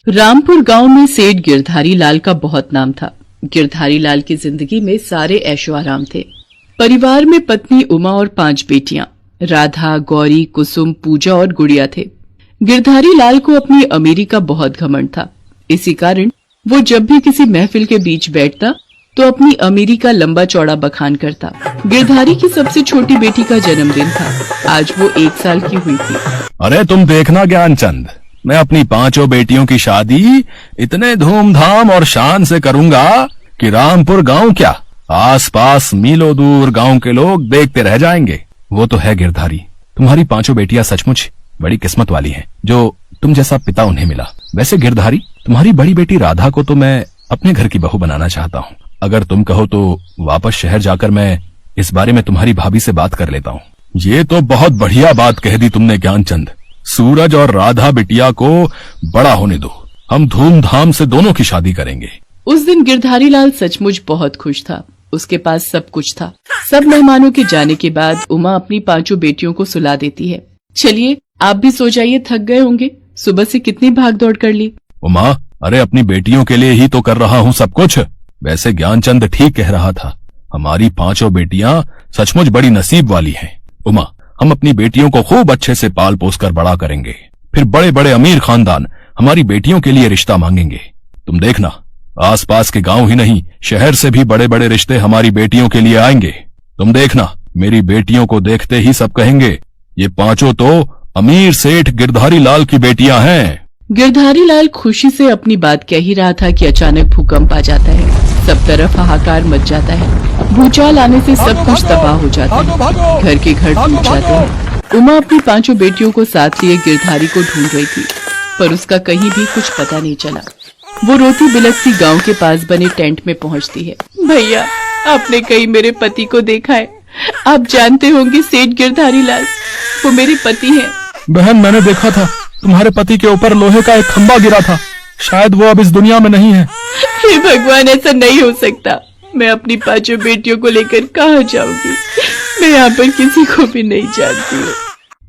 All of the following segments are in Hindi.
रामपुर गांव में सेठ गिरधारी लाल का बहुत नाम था। गिरधारी लाल की जिंदगी में सारे ऐशो आराम थे। परिवार में पत्नी उमा और 5 बेटियां राधा, गौरी, कुसुम, पूजा और गुड़िया थे। गिरधारी लाल को अपनी अमीरी का बहुत घमंड था। इसी कारण वो जब भी किसी महफिल के बीच बैठता तो अपनी अमीरी का लंबा चौड़ा बखान करता। गिरधारी की सबसे छोटी बेटी का जन्मदिन था। आज वो 1 साल की हुई थी। अरे तुम देखना ज्ञानचंद, मैं अपनी 5 बेटियों की शादी इतने धूमधाम और शान से करूंगा कि रामपुर गांव क्या, आसपास मीलों दूर गांव के लोग देखते रह जाएंगे। वो तो है गिरधारी, तुम्हारी 5 बेटियां सचमुच बड़ी किस्मत वाली हैं, जो तुम जैसा पिता उन्हें मिला। वैसे गिरधारी, तुम्हारी बड़ी बेटी राधा को तो मैं अपने घर की बहू बनाना चाहता हूँ। अगर तुम कहो तो वापस शहर जाकर मैं इस बारे में तुम्हारी भाभी से बात कर लेता हूँ। ये तो बहुत बढ़िया बात कह दी तुमने ज्ञानचंद। सूरज और राधा बिटिया को बड़ा होने दो, हम धूमधाम से दोनों की शादी करेंगे। उस दिन गिरधारी लाल सचमुच बहुत खुश था। उसके पास सब कुछ था। सब मेहमानों के जाने के बाद उमा अपनी 5 बेटियों को सुला देती है। चलिए आप भी सो जाइए, थक गए होंगे, सुबह से कितनी भाग दौड़ कर ली। उमा, अरे अपनी बेटियों के लिए ही तो कर रहा हूँ सब कुछ। वैसे ज्ञानचंद ठीक कह रहा था, हमारी 5 बेटियां सचमुच बड़ी नसीब वाली हैं। उमा, हम अपनी बेटियों को खूब अच्छे से पाल पोस कर बड़ा करेंगे, फिर बड़े बड़े अमीर खानदान हमारी बेटियों के लिए रिश्ता मांगेंगे। तुम देखना, आसपास के गांव ही नहीं, शहर से भी बड़े बड़े रिश्ते हमारी बेटियों के लिए आएंगे। तुम देखना, मेरी बेटियों को देखते ही सब कहेंगे ये 5 तो अमीर सेठ गिरधारी लाल की बेटियां हैं। गिरधारी लाल खुशी से अपनी बात कह ही रहा था कि अचानक भूकंप आ जाता है। सब तरफ हाहाकार मच जाता है। भूचाल आने से सब कुछ तबाह हो जाता है। घर के घर टूट जाते हैं। उमा अपनी 5 बेटियों को साथ लिए गिरधारी को ढूंढ रही थी, पर उसका कहीं भी कुछ पता नहीं चला। वो रोती बिलखती गांव के पास बने टेंट में पहुंचती है। भैया, आपने कहीं मेरे पति को देखा है? आप जानते होंगे सेठ गिरधारी लाल, वो मेरे पति हैं। बहन, मैंने देखा था, तुम्हारे पति के ऊपर लोहे का एक खंभा गिरा था। शायद वो अब इस दुनिया में नहीं है। हे भगवान, ऐसा नहीं हो सकता। मैं अपनी 5 बेटियों को लेकर कहाँ जाऊंगी? मैं यहाँ पर किसी को भी नहीं जानती हूँ।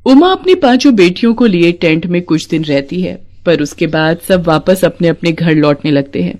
उमा अपनी 5 बेटियों को लिए टेंट में कुछ दिन रहती है, पर उसके बाद सब वापस अपने अपने घर लौटने लगते हैं।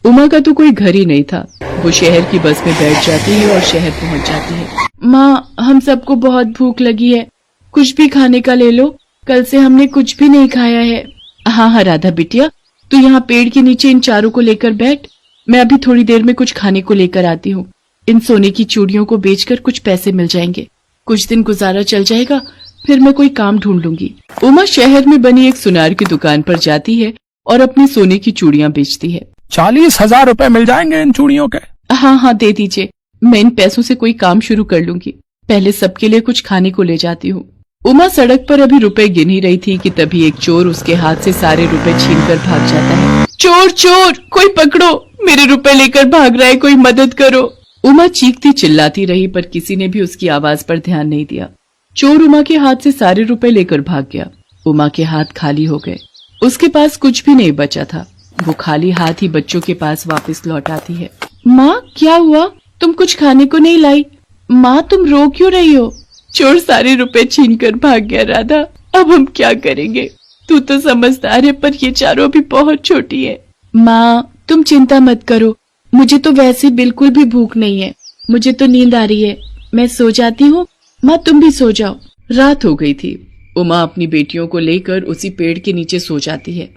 उमा का तो कोई घर ही नहीं था। वो शहर की बस में बैठ जाती है और शहर पहुँच जाती है। माँ, हम सबको बहुत भूख लगी है, कुछ भी खाने का ले लो, कल से हमने कुछ भी नहीं खाया है। हाँ हाँ राधा बिटिया, तू यहाँ पेड़ के नीचे इन चारों को लेकर बैठ, मैं अभी थोड़ी देर में कुछ खाने को लेकर आती हूँ। इन सोने की चूड़ियों को बेचकर कुछ पैसे मिल जाएंगे, कुछ दिन गुजारा चल जाएगा, फिर मैं कोई काम ढूंढ लूंगी। उमा शहर में बनी एक सुनार की दुकान पर जाती है और अपनी सोने की चूड़ियाँ बेचती है। 40,000 रुपए मिल जाएंगे इन चूड़ियों के। हाँ हाँ दे दीजिए, मैं इन पैसों से कोई काम शुरू कर लूंगी। पहले सबके लिए कुछ खाने को ले जाती हूँ। उमा सड़क पर अभी रुपए गिन ही रही थी कि तभी एक चोर उसके हाथ से सारे रुपए छीनकर भाग जाता है। चोर चोर, कोई पकड़ो, मेरे रुपए लेकर भाग रहा है, कोई मदद करो। उमा चीखती चिल्लाती रही, पर किसी ने भी उसकी आवाज पर ध्यान नहीं दिया। चोर उमा के हाथ से सारे रुपए लेकर भाग गया। उमा के हाथ खाली हो गए, उसके पास कुछ भी नहीं बचा था। वो खाली हाथ ही बच्चों के पास वापस लौट आती है। माँ, क्या हुआ? तुम कुछ खाने को नहीं लाई? माँ, तुम रो क्यों रही हो? चोर सारे रुपए छीन कर भाग गया राधा, अब हम क्या करेंगे? तू तो समझदार है, पर ये चारों भी बहुत छोटी है। माँ, तुम चिंता मत करो, मुझे तो वैसे बिल्कुल भी भूख नहीं है, मुझे तो नींद आ रही है, मैं सो जाती हूँ। माँ, तुम भी सो जाओ। रात हो गई थी। उमा अपनी बेटियों को लेकर उसी पेड़ के नीचे सो जाती है।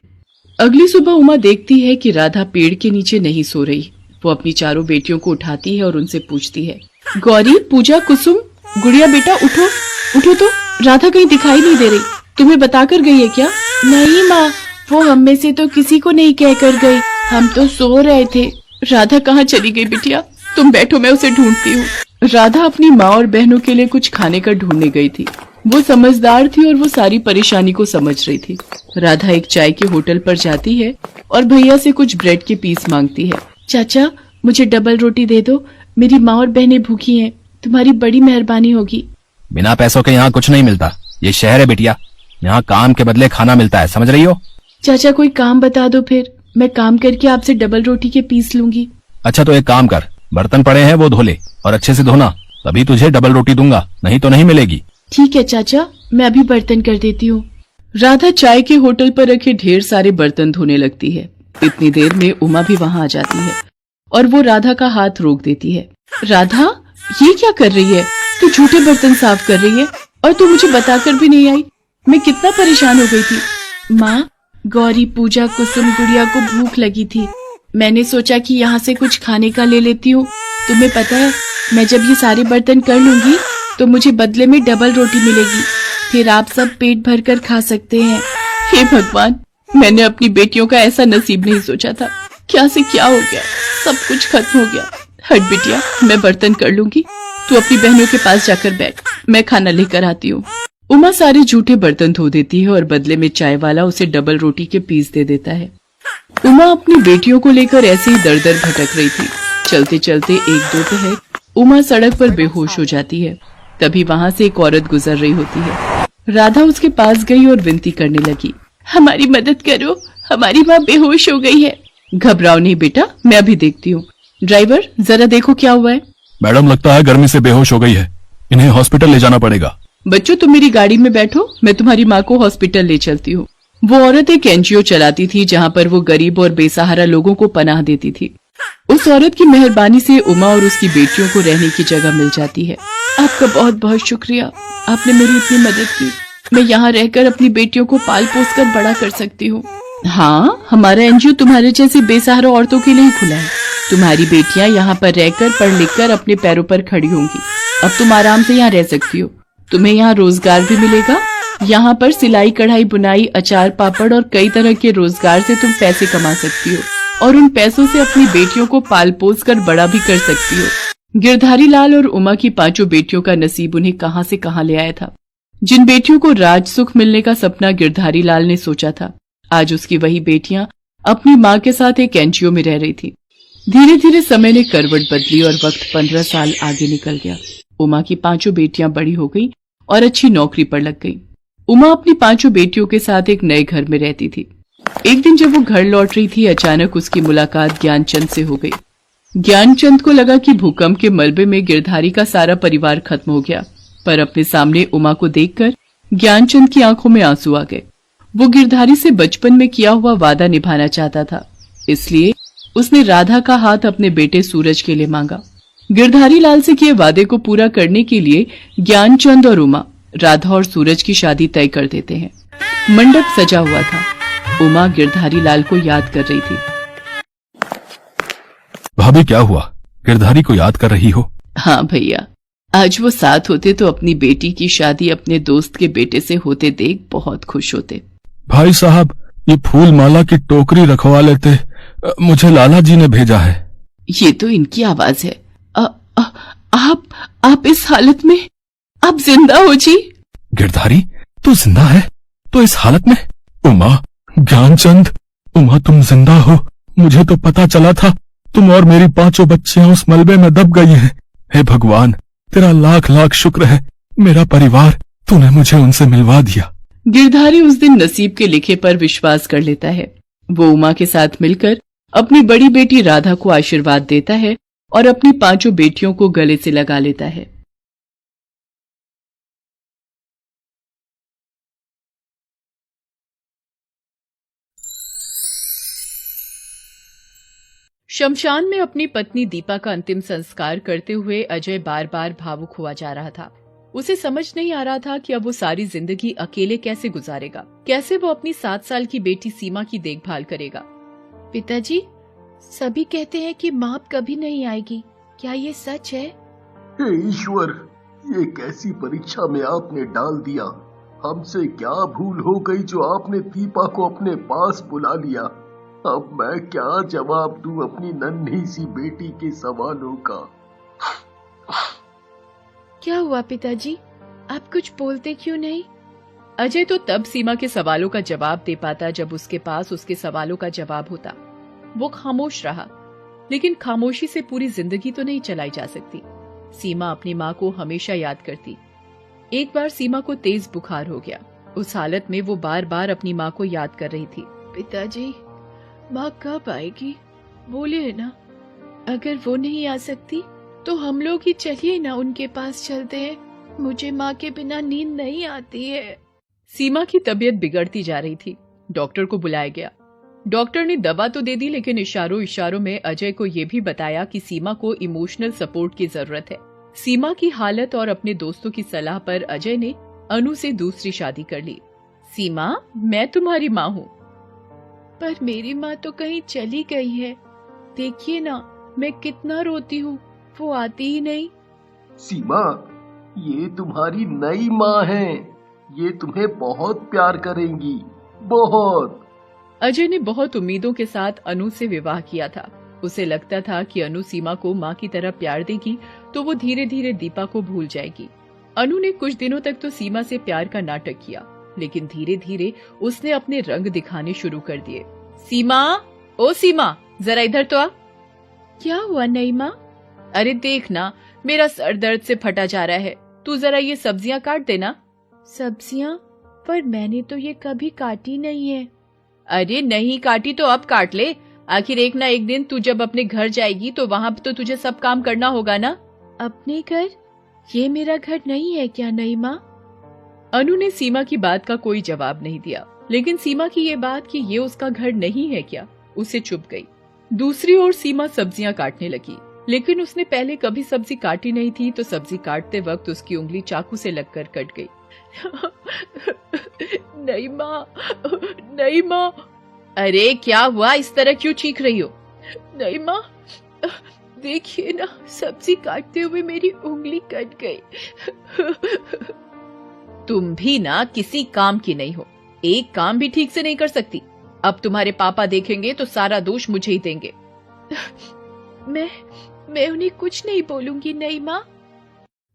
अगली सुबह उमा देखती है कि राधा पेड़ के नीचे नहीं सो रही। वो अपनी चारों बेटियों को उठाती है और उनसे पूछती है, गौरी, पूजा, कुसुम, गुड़िया बेटा उठो, उठो तो, राधा कहीं दिखाई नहीं दे रही, तुम्हें बताकर गई है क्या? नहीं माँ, वो हम में से तो किसी को नहीं कहकर गई, हम तो सो रहे थे। राधा कहाँ चली गई बिटिया? तुम बैठो, मैं उसे ढूंढती हूँ। राधा अपनी माँ और बहनों के लिए कुछ खाने का ढूंढने गई थी। वो समझदार थी और वो सारी परेशानी को समझ रही थी। राधा एक चाय के होटल पर जाती है और भैया से कुछ ब्रेड के पीस मांगती है। चाचा, मुझे डबल रोटी दे दो, मेरी माँ और बहनें भूखी हैं, तुम्हारी बड़ी मेहरबानी होगी। बिना पैसों के यहाँ कुछ नहीं मिलता, ये शहर है बिटिया, यहाँ काम के बदले खाना मिलता है, समझ रही हो? चाचा, कोई काम बता दो, फिर मैं काम करके आपसे डबल रोटी के पीस लूंगी। अच्छा तो एक काम कर, बर्तन पड़े हैं वो धो ले और अच्छे से धोना, तभी तुझे डबल रोटी दूंगा, नहीं तो नहीं मिलेगी। ठीक है चाचा, मैं अभी बर्तन कर देती हूँ। राधा चाय के होटल पर रखे ढेर सारे बर्तन धोने लगती है। इतनी देर में उमा भी वहां आ जाती है और वो राधा का हाथ रोक देती है। राधा, ये क्या कर रही है? तू झूठे बर्तन साफ कर रही है और तू मुझे बताकर भी नहीं आई। मैं कितना परेशान हो गई थी। माँ, गौरी, पूजा, कुसुम, गुड़िया को भूख लगी थी। मैंने सोचा कि यहाँ से कुछ खाने का ले लेती हूँ। तुम्हें पता है, मैं जब ये सारे बर्तन कर लूंगी तो मुझे बदले में डबल रोटी मिलेगी। फिर आप सब पेट भर कर खा सकते हैं। हे भगवान, मैंने अपनी बेटियों का ऐसा नसीब नहीं सोचा था। क्या से क्या हो गया, सब कुछ खत्म हो गया। हट बिटिया, मैं बर्तन कर लूंगी, तू अपनी बहनों के पास जाकर बैठ, मैं खाना लेकर आती हूँ। उमा सारे झूठे बर्तन धो देती है और बदले में चाय वाला उसे डबल रोटी के पीस दे देता है। उमा अपनी बेटियों को लेकर ऐसे ही दर दर भटक रही थी। चलते चलते एक दोपहर उमा सड़क पर बेहोश हो जाती है। तभी वहां से एक औरत गुजर रही होती है। राधा उसके पास गई और विनती करने लगी, हमारी मदद करो, हमारी माँ बेहोश हो गई है। घबराओ नहीं बेटा, मैं अभी देखती हूँ। ड्राइवर, जरा देखो क्या हुआ है। मैडम, लगता है गर्मी से बेहोश हो गई है, इन्हें हॉस्पिटल ले जाना पड़ेगा। बच्चों, तुम मेरी गाड़ी में बैठो, मैं तुम्हारी माँ को हॉस्पिटल ले चलती हूँ। वो औरत एक एनजीओ चलाती थी जहाँ पर वो गरीब और बेसहारा लोगों को पनाह देती थी। उस औरत की मेहरबानी से उमा और उसकी बेटियों को रहने की जगह मिल जाती है। आपका बहुत बहुत शुक्रिया, आपने मेरी इतनी मदद की। मैं यहाँ रहकर अपनी बेटियों को पाल पोस कर बड़ा कर सकती हूँ। हाँ, हमारा एनजीओ तुम्हारे जैसी बेसहारा औरतों के लिए ही खुला है। तुम्हारी बेटियाँ यहाँ पर रहकर पढ़ लिख कर अपने पैरों पर खड़ी होंगी। अब तुम आराम से यहाँ रह सकती हो। तुम्हें यहाँ रोजगार भी मिलेगा। यहाँ पर सिलाई, कढ़ाई, बुनाई, अचार, पापड़ और कई तरह के रोजगार से तुम पैसे कमा सकती हो और उन पैसों से अपनी बेटियों को पाल पोस कर बड़ा भी कर सकती हो। गिरधारी लाल और उमा की पांचों बेटियों का नसीब उन्हें कहां से कहां ले आया था। जिन बेटियों को राज सुख मिलने का सपना गिरधारी लाल ने सोचा था, आज उसकी वही बेटियां अपनी माँ के साथ एक एनजीओ में रह रही थी। धीरे धीरे समय ने करवट बदली और वक्त 15 साल आगे निकल गया। उमा की पांचों बेटियां बड़ी हो गई और अच्छी नौकरी पर लग गई। उमा अपनी पांचों बेटियों के साथ एक नए घर में रहती थी। एक दिन जब वो घर लौट रही थी, अचानक उसकी मुलाकात ज्ञानचंद से हो गई। ज्ञानचंद को लगा कि भूकंप के मलबे में गिरधारी का सारा परिवार खत्म हो गया, पर अपने सामने उमा को देखकर ज्ञानचंद की आंखों में आंसू आ गए। वो गिरधारी से बचपन में किया हुआ वादा निभाना चाहता था, इसलिए उसने राधा का हाथ अपने बेटे सूरज के लिए मांगा। गिरधारी लाल से किए वादे को पूरा करने के लिए ज्ञानचंद और उमा राधा और सूरज की शादी तय कर देते हैं। मंडप सजा हुआ था। उमा गिरधारी लाल को याद कर रही थी। भाभी, क्या हुआ? गिरधारी को याद कर रही हो? हाँ भैया, आज वो साथ होते तो अपनी बेटी की शादी अपने दोस्त के बेटे से होते देख बहुत खुश होते। भाई साहब, ये फूल माला की टोकरी रखवा लेते, मुझे लाला जी ने भेजा है। ये तो इनकी आवाज है। आप इस हालत में, आप जिंदा हो जी? गिरधारी, तू जिंदा है? तो इस हालत में? उमा, ज्ञानचंद, उमा तुम जिंदा हो? मुझे तो पता चला था तुम और मेरी पांचों बच्चियां उस मलबे में दब गई हैं। हे भगवान, तेरा लाख लाख शुक्र है, मेरा परिवार, तूने मुझे उनसे मिलवा दिया। गिरधारी उस दिन नसीब के लिखे पर विश्वास कर लेता है। वो उमा के साथ मिलकर अपनी बड़ी बेटी राधा को आशीर्वाद देता है और अपनी पांचों बेटियों को गले से लगा लेता है। शमशान में अपनी पत्नी दीपा का अंतिम संस्कार करते हुए अजय बार बार भावुक हुआ जा रहा था। उसे समझ नहीं आ रहा था कि अब वो सारी जिंदगी अकेले कैसे गुजारेगा, कैसे वो अपनी 7 साल की बेटी सीमा की देखभाल करेगा। पिताजी, सभी कहते हैं कि माँ अब कभी नहीं आएगी, क्या ये सच है? हे ईश्वर, ये कैसी परीक्षा में आपने डाल दिया। हमसे क्या भूल हो गई जो आपने दीपा को अपने पास बुला लिया। अब मैं क्या जवाब दूं अपनी नन्ही सी बेटी के सवालों का। क्या हुआ पिताजी, आप कुछ बोलते क्यों नहीं? अजय तो तब सीमा के सवालों का जवाब दे पाता जब उसके पास उसके सवालों का जवाब होता। वो खामोश रहा, लेकिन खामोशी से पूरी जिंदगी तो नहीं चलाई जा सकती। सीमा अपनी माँ को हमेशा याद करती। एक बार सीमा को तेज बुखार हो गया। उस हालत में वो बार बार अपनी माँ को याद कर रही थी। पिताजी, माँ कब आएगी? बोलिए ना। अगर वो नहीं आ सकती तो हम लोग ही चलिए ना, उनके पास चलते हैं। मुझे माँ के बिना नींद नहीं आती है। सीमा की तबीयत बिगड़ती जा रही थी। डॉक्टर को बुलाया गया। डॉक्टर ने दवा तो दे दी, लेकिन इशारों इशारों में अजय को यह भी बताया कि सीमा को इमोशनल सपोर्ट की जरूरत है। सीमा की हालत और अपने दोस्तों की सलाह पर अजय ने अनु से दूसरी शादी कर ली। सीमा, मैं तुम्हारी माँ हूँ। पर मेरी माँ तो कहीं चली गई है। देखिए ना, मैं कितना रोती हूँ, वो आती ही नहीं। सीमा, ये तुम्हारी नई माँ है, ये तुम्हें बहुत प्यार करेंगी, बहुत। अजय ने बहुत उम्मीदों के साथ अनु से विवाह किया था। उसे लगता था कि अनु सीमा को माँ की तरह प्यार देगी तो वो धीरे धीरे दीपा को भूल जाएगी। अनु ने कुछ दिनों तक तो सीमा से प्यार का नाटक किया, लेकिन धीरे धीरे उसने अपने रंग दिखाने शुरू कर दिए। सीमा, ओ सीमा, जरा इधर तो आ। क्या हुआ नई माँ? अरे देख ना, मेरा सर दर्द से फटा जा रहा है, तू जरा ये सब्जियां काट देना। सब्जियां? पर मैंने तो ये कभी काटी नहीं है। अरे नहीं काटी तो अब काट ले। आखिर एक ना एक दिन तू जब अपने घर जाएगी तो वहाँ तो तुझे सब काम करना होगा ना। अपने घर? ये मेरा घर नहीं है क्या नई माँ? अनु ने सीमा की बात का कोई जवाब नहीं दिया, लेकिन सीमा की ये बात कि ये उसका घर नहीं है क्या, उसे चुभ गई। दूसरी ओर सीमा सब्जियां काटने लगी, लेकिन उसने पहले कभी सब्जी काटी नहीं थी, तो सब्जी काटते वक्त उसकी उंगली चाकू से लगकर कट गई। नहीं माँ, नहीं माँ। अरे क्या हुआ, इस तरह क्यों चीख रही हो? नहीं माँ, देखिए ना, सब्जी काटते हुए मेरी उंगली कट गई। तुम भी ना किसी काम की नहीं हो, एक काम भी ठीक से नहीं कर सकती। अब तुम्हारे पापा देखेंगे तो सारा दोष मुझे ही देंगे। मैं उन्हें कुछ नहीं बोलूंगी नई माँ।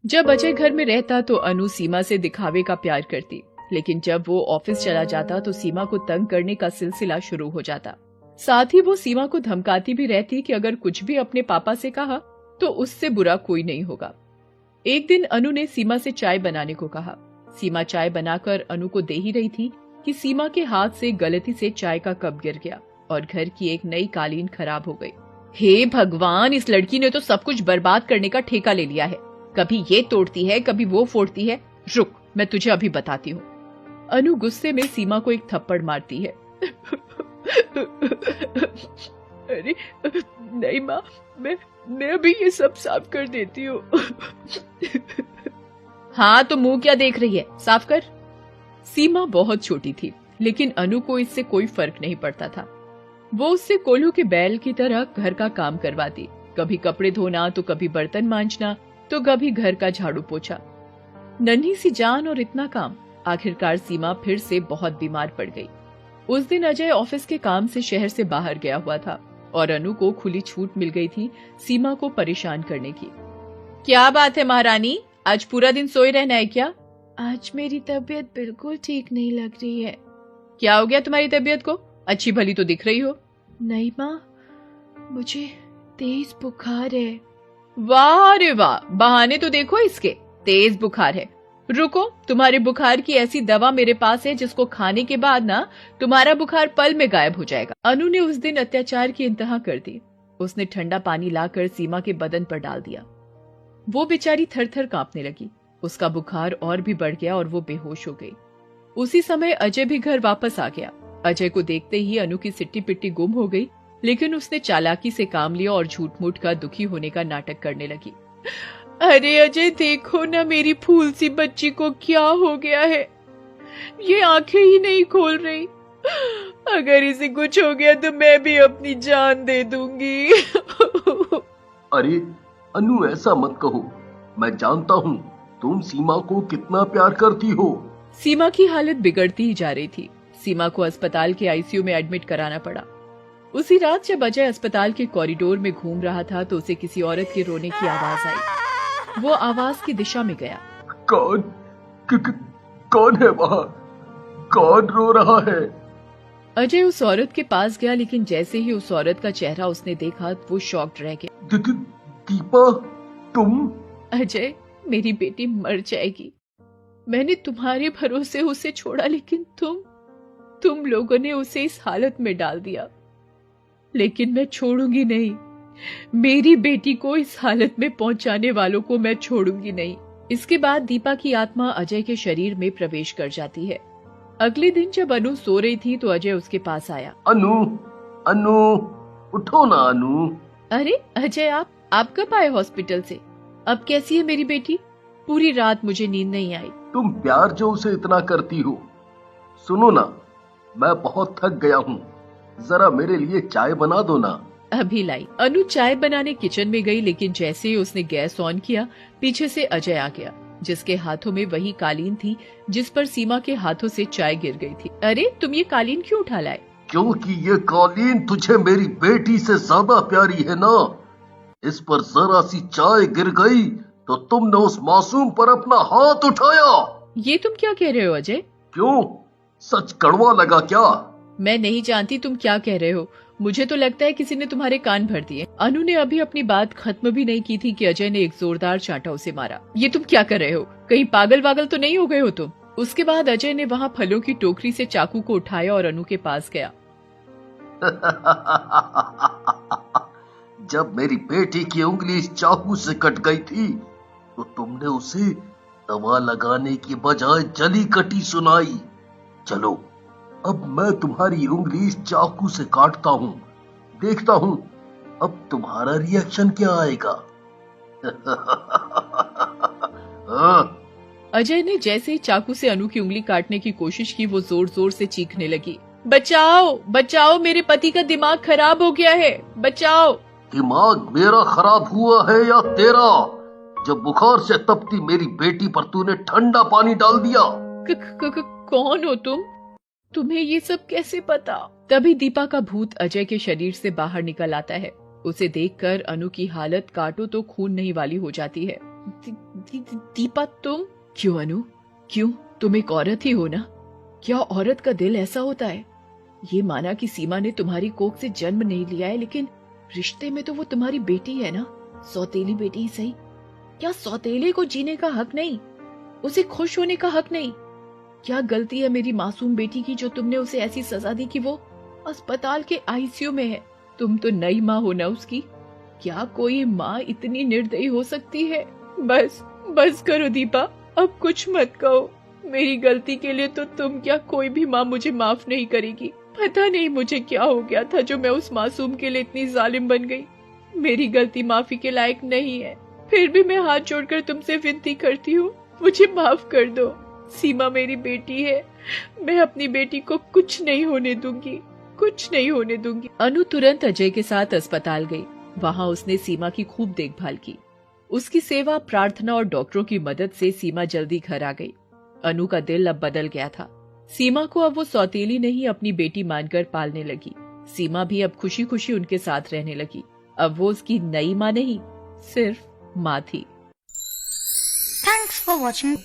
जब अजय घर में रहता तो अनु सीमा से दिखावे का प्यार करती, लेकिन जब वो ऑफिस चला जाता तो सीमा को तंग करने का सिलसिला शुरू हो जाता। साथ ही वो सीमा को धमकाती भी रहती कि अगर कुछ भी अपने पापा से कहा तो उससे बुरा कोई नहीं होगा। एक दिन अनु ने सीमा से चाय बनाने को कहा। सीमा चाय बनाकर अनु को दे ही रही थी कि सीमा के हाथ से गलती से चाय का कप गिर गया और घर की एक नई कालीन खराब हो गई। हे भगवान, इस लड़की ने तो सब कुछ बर्बाद करने का ठेका ले लिया है। कभी ये तोड़ती है, कभी वो फोड़ती है। रुक, मैं तुझे अभी बताती हूँ। अनु गुस्से में सीमा को एक थप्पड़ मारती है। अरे नहीं माँ, मैं अभी ये सब साफ कर देती हूँ। हाँ तो मुंह क्या देख रही है, साफ कर। सीमा बहुत छोटी थी, लेकिन अनु को इससे कोई फर्क नहीं पड़ता था। वो उससे कोल्हू के बैल की तरह घर का काम करवाती, कभी कपड़े धोना तो कभी बर्तन मांजना तो कभी घर का झाड़ू पोछा। नन्ही सी जान और इतना काम। आखिरकार सीमा फिर से बहुत बीमार पड़ गई। उस दिन अजय ऑफिस के काम से शहर से बाहर गया हुआ था और अनु को खुली छूट मिल गई थी सीमा को परेशान करने की। क्या बात है महारानी, आज पूरा दिन सोए रहना है क्या? आज मेरी तबीयत बिल्कुल ठीक नहीं लग रही है। क्या हो गया तुम्हारी तबीयत को? अच्छी भली तो दिख रही हो। नहीं माँ, मुझे तेज बुखार है। वाह रे वाह, बहाने तो देखो इसके। तेज बुखार है। रुको, तुम्हारे बुखार की ऐसी दवा मेरे पास है जिसको खाने के बाद ना तुम्हारा बुखार पल में गायब हो जाएगा। अनु ने उस दिन अत्याचार की इंतहा कर दी। उसने ठंडा पानी लाकर सीमा के बदन पर डाल दिया। वो बेचारी थर थर कांपने लगी। उसका बुखार और भी बढ़ गया और वो बेहोश हो गई। उसी समय अजय भी घर वापस आ गया। अजय को देखते ही अनु की सिट्टी पिट्टी गुम हो गई, लेकिन उसने चालाकी से काम लिया और झूठ मूठ का दुखी होने का नाटक करने लगी। अरे अजय, देखो ना, मेरी फूल सी बच्ची को क्या हो गया है। ये आंखें ही नहीं खोल रही। अगर इसे कुछ हो गया तो मैं भी अपनी जान दे दूंगी। अरे अनु, ऐसा मत कहो। मैं जानता हूँ तुम सीमा को कितना प्यार करती हो। सीमा की हालत बिगड़ती ही जा रही थी। सीमा को अस्पताल के आईसीयू में एडमिट कराना पड़ा। उसी रात जब अजय अस्पताल के कॉरिडोर में घूम रहा था तो उसे किसी औरत के रोने की आवाज आई। वो आवाज की दिशा में गया। कौन है वहाँ? कौन रो रहा है? अजय उस औरत के पास गया, लेकिन जैसे ही उस औरत का चेहरा उसने देखा वो शॉक्ड रह गया। दीपा, तुम? अजय, मेरी बेटी मर जाएगी। मैंने तुम्हारे भरोसे उसे छोड़ा, लेकिन तुम लोगों ने उसे इस हालत में डाल दिया। लेकिन मैं छोड़ूंगी नहीं। मेरी बेटी को इस हालत में पहुंचाने वालों को मैं छोड़ूंगी नहीं। इसके बाद दीपा की आत्मा अजय के शरीर में प्रवेश कर जाती है अगले दिन जब अनु सो रही थी तो अजय उसके पास आया। अनु, अनु, उठो ना अनु। अरे अजय, आप कब आए हॉस्पिटल से? अब कैसी है मेरी बेटी? पूरी रात मुझे नींद नहीं आई। तुम प्यार जो उसे इतना करती हो। सुनो ना, मैं बहुत थक गया हूँ, जरा मेरे लिए चाय बना दो ना। अभी लाई। अनु चाय बनाने किचन में गई, लेकिन जैसे ही उसने गैस ऑन किया, पीछे से अजय आ गया, जिसके हाथों में वही कालीन थी जिस पर सीमा के हाथों से चाय गिर गई थी। अरे तुम ये कालीन क्यों उठा लाए? क्योंकि ये कालीन तुझे मेरी बेटी से ज्यादा प्यारी है ना। इस पर जरा सी चाय गिर गई तो तुमने उस मासूम पर अपना हाथ उठाया। ये तुम क्या कह रहे हो अजय? क्यों, सच कड़वा लगा क्या? मैं नहीं जानती तुम क्या कह रहे हो। मुझे तो लगता है किसी ने तुम्हारे कान भर दिए। अनु ने अभी अपनी बात खत्म भी नहीं की थी कि अजय ने एक जोरदार चांटा उसे मारा। ये तुम क्या कर रहे हो? कहीं पागल वागल तो नहीं हो गए हो तुम? उसके बाद अजय ने वहाँ फलों की टोकरी से चाकू को उठाया और अनु के पास गया। जब मेरी बेटी की उंगली इस चाकू से कट गई थी तो तुमने उसे दवा लगाने की बजाय जली कटी सुनाई। चलो, अब मैं तुम्हारी उंगली इस चाकू से काटता हूँ, देखता हूँ अब तुम्हारा रिएक्शन क्या आएगा। हाँ? अजय ने जैसे ही चाकू से अनु की उंगली काटने की कोशिश की, वो जोर जोर से चीखने लगी, बचाओ बचाओ, मेरे पति का दिमाग खराब हो गया है, बचाओ। दिमाग मेरा खराब हुआ है या तेरा? जब बुखार से तपती मेरी बेटी पर तूने ठंडा पानी डाल दिया। कौन हो तुम? तुम्हें ये सब कैसे पता? तभी दीपा का भूत अजय के शरीर से बाहर निकल आता है। उसे देखकर अनु की हालत काटो तो खून नहीं वाली हो जाती है। दीपा तुम? क्यों अनु, क्यों? तुम एक औरत ही हो ना? क्या औरत का दिल ऐसा होता है? ये माना कि सीमा ने तुम्हारी कोख से जन्म नहीं लिया है, लेकिन रिश्ते में तो वो तुम्हारी बेटी है ना, सौतेली बेटी ही सही। क्या सौतेले को जीने का हक नहीं? उसे खुश होने का हक नहीं? क्या गलती है मेरी मासूम बेटी की जो तुमने उसे ऐसी सजा दी कि वो अस्पताल के आईसीयू में है? तुम तो नई माँ हो ना उसकी। क्या कोई माँ इतनी निर्दयी हो सकती है? बस बस करो दीपा, अब कुछ मत कहो। मेरी गलती के लिए तो तुम क्या, कोई भी माँ मुझे माफ नहीं करेगी। पता नहीं मुझे क्या हो गया था जो मैं उस मासूम के लिए इतनी जालिम बन गई। मेरी गलती माफी के लायक नहीं है, फिर भी मैं हाथ जोड़कर तुमसे विनती करती हूँ, मुझे माफ कर दो। सीमा मेरी बेटी है, मैं अपनी बेटी को कुछ नहीं होने दूंगी, कुछ नहीं होने दूंगी। अनु तुरंत अजय के साथ अस्पताल गई। वहाँ उसने सीमा की खूब देखभाल की। उसकी सेवा, प्रार्थना और डॉक्टरों की मदद से सीमा जल्दी घर आ गई। अनु का दिल अब बदल गया था। सीमा को अब वो सौतेली नहीं, अपनी बेटी मानकर पालने लगी। सीमा भी अब खुशी खुशी उनके साथ रहने लगी। अब वो उसकी नई माँ नहीं, सिर्फ माँ थी। Thanks for watching.